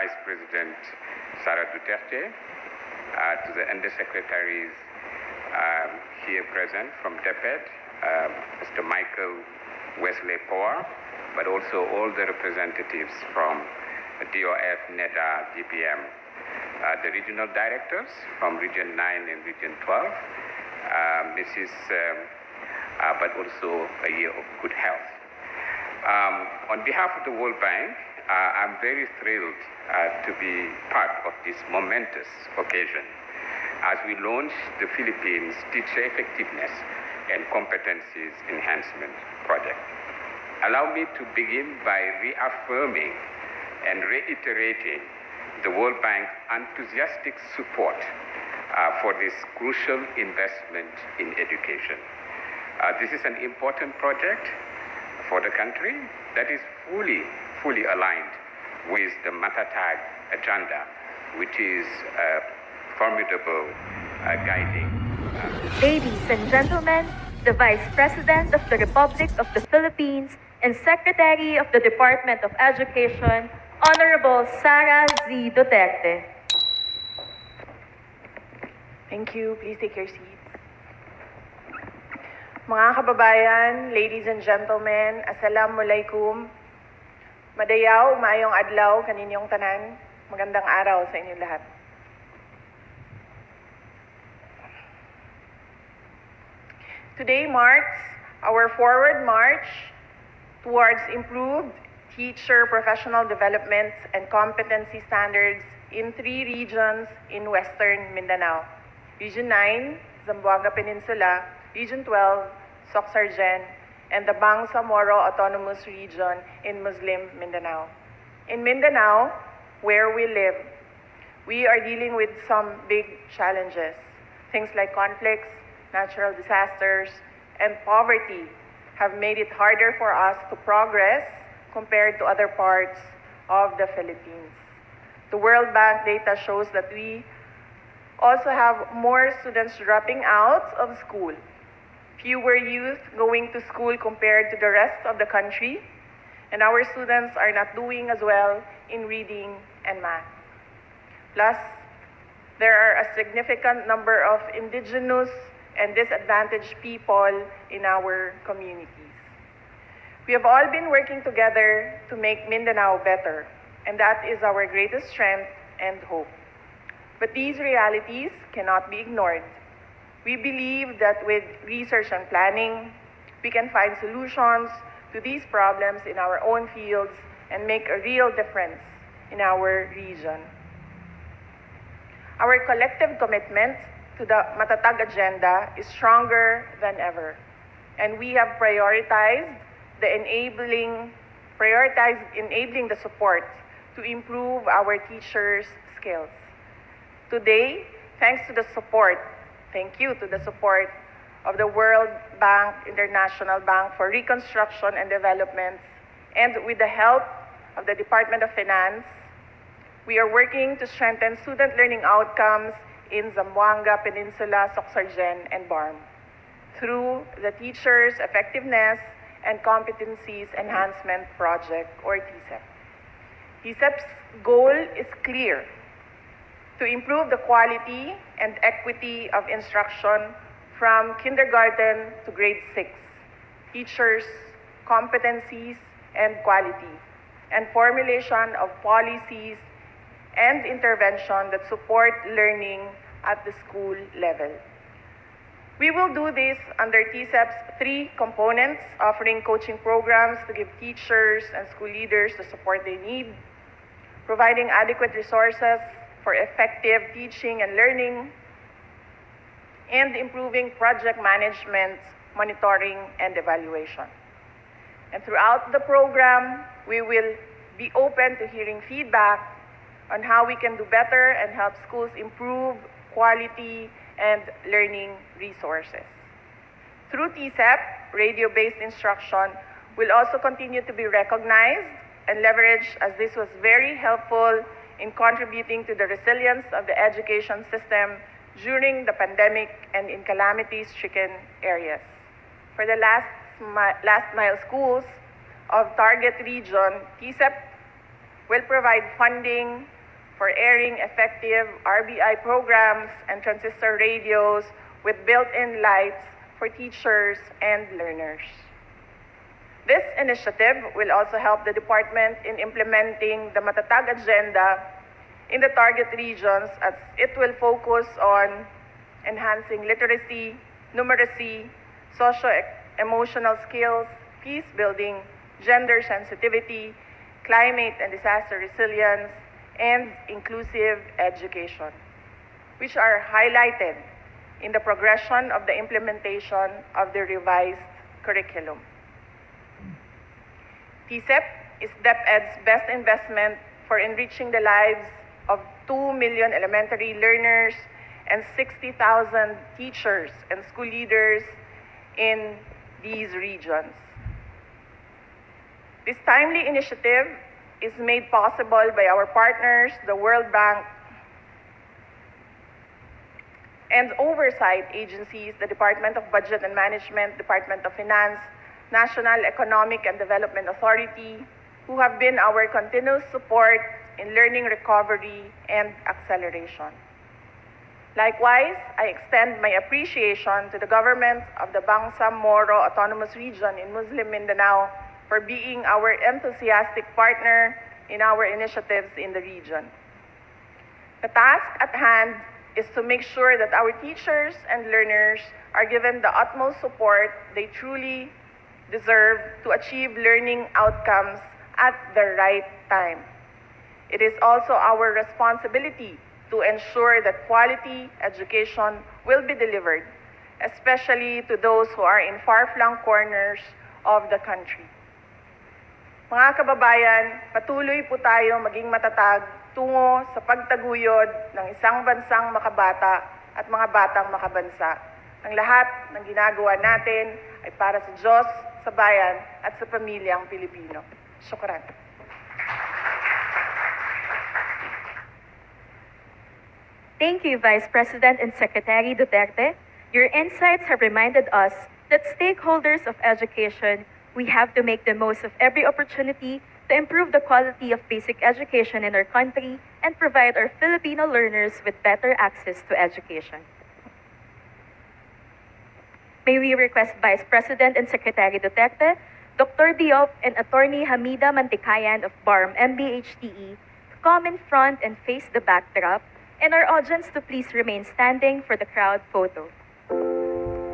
Vice President Sara Duterte, to the Undersecretaries here present from DEPED, Mr. Michael Wesley Power, but also all the representatives from DOF, NEDA, DPM, the regional directors from Region 9 and Region 12, but also a year of good health. On behalf of the World Bank, I'm very thrilled to be part of this momentous occasion as we launch the Philippines Teacher Effectiveness and Competencies Enhancement Project. Allow me to begin by reaffirming and reiterating the World Bank's enthusiastic support for this crucial investment in education. This is an important project for the country that is fully aligned with the Matatag agenda, which is a formidable guiding. Ladies and gentlemen, the Vice President of the Republic of the Philippines and Secretary of the Department of Education, Honorable Sara Z. Duterte. Thank you. Please take your seats. Mga kababayan, ladies and gentlemen, Assalamualaikum. Madayaw, maayong adlaw, kaninyong tanan. Magandang araw sa inyong lahat. Today marks our forward march towards improved teacher professional development and competency standards in 3 regions in Western Mindanao. Region 9, Zamboanga Peninsula, Region 12, Soc-Sargen, and the Bangsamoro Autonomous Region in Muslim Mindanao. In Mindanao, where we live, we are dealing with some big challenges. Things like conflicts, natural disasters, and poverty have made it harder for us to progress compared to other parts of the Philippines. The World Bank data shows that we also have more students dropping out of school, fewer youth going to school compared to the rest of the country, and our students are not doing as well in reading and math. Plus, there are a significant number of indigenous and disadvantaged people in our communities. We have all been working together to make Mindanao better, and that is our greatest strength and hope. But these realities cannot be ignored. We believe that with research and planning, we can find solutions to these problems in our own fields and make a real difference in our region. Our collective commitment to the Matatag agenda is stronger than ever, and we have prioritized enabling the support to improve our teachers' skills. Today, thanks to the support, thank you to the support of the World Bank, International Bank for Reconstruction and Development, and with the help of the Department of Finance, we are working to strengthen student learning outcomes in Zamboanga Peninsula, Soc-Sargen, and BARM through the Teachers Effectiveness and Competencies Enhancement Project, or TESEP. TESEP's goal is clear: to improve the quality and equity of instruction from kindergarten to grade 6, teachers' competencies and quality, and formulation of policies and intervention that support learning at the school level. We will do this under TESEP's 3 components, offering coaching programs to give teachers and school leaders the support they need, providing adequate resources for effective teaching and learning, and improving project management, monitoring, and evaluation. And throughout the program, we will be open to hearing feedback on how we can do better and help schools improve quality and learning resources. Through TESEP, radio-based instruction will also continue to be recognized and leveraged, as this was very helpful in contributing to the resilience of the education system during the pandemic and in calamity-stricken areas. For the last mile schools of target region, TESEP will provide funding for airing effective RBI programs and transistor radios with built-in lights for teachers and learners. This initiative will also help the department in implementing the Matatag agenda in the target regions, as it will focus on enhancing literacy, numeracy, socio-emotional skills, peace building, gender sensitivity, climate and disaster resilience, and inclusive education, which are highlighted in the progression of the implementation of the revised curriculum. TCEP is DepEd's best investment for enriching the lives of 2 million elementary learners and 60,000 teachers and school leaders in these regions. This timely initiative is made possible by our partners, the World Bank, and oversight agencies, the Department of Budget and Management, Department of Finance, National Economic and Development Authority, who have been our continuous support in learning recovery and acceleration. Likewise, I extend my appreciation to the government of the Bangsamoro Autonomous Region in Muslim Mindanao for being our enthusiastic partner in our initiatives in the region. The task at hand is to make sure that our teachers and learners are given the utmost support they truly deserve to achieve learning outcomes at the right time. It is also our responsibility to ensure that quality education will be delivered, especially to those who are in far-flung corners of the country. Mga kababayan, patuloy po tayo maging matatag tungo sa pagtaguyod ng isang bansang makabata at mga batang makabansa. Ang lahat ng ginagawa natin ay para sa Diyos, sa bayan, at sa pamilyang Pilipino. Shukran. Thank you, Vice President and Secretary Duterte. Your insights have reminded us that stakeholders of education, we have to make the most of every opportunity to improve the quality of basic education in our country and provide our Filipino learners with better access to education. May we request Vice President and Secretary Duterte, Dr. Diop, and Attorney Hamida Mantikayan of BARM MBHTE to come in front and face the backdrop, and our audience to please remain standing for the crowd photo.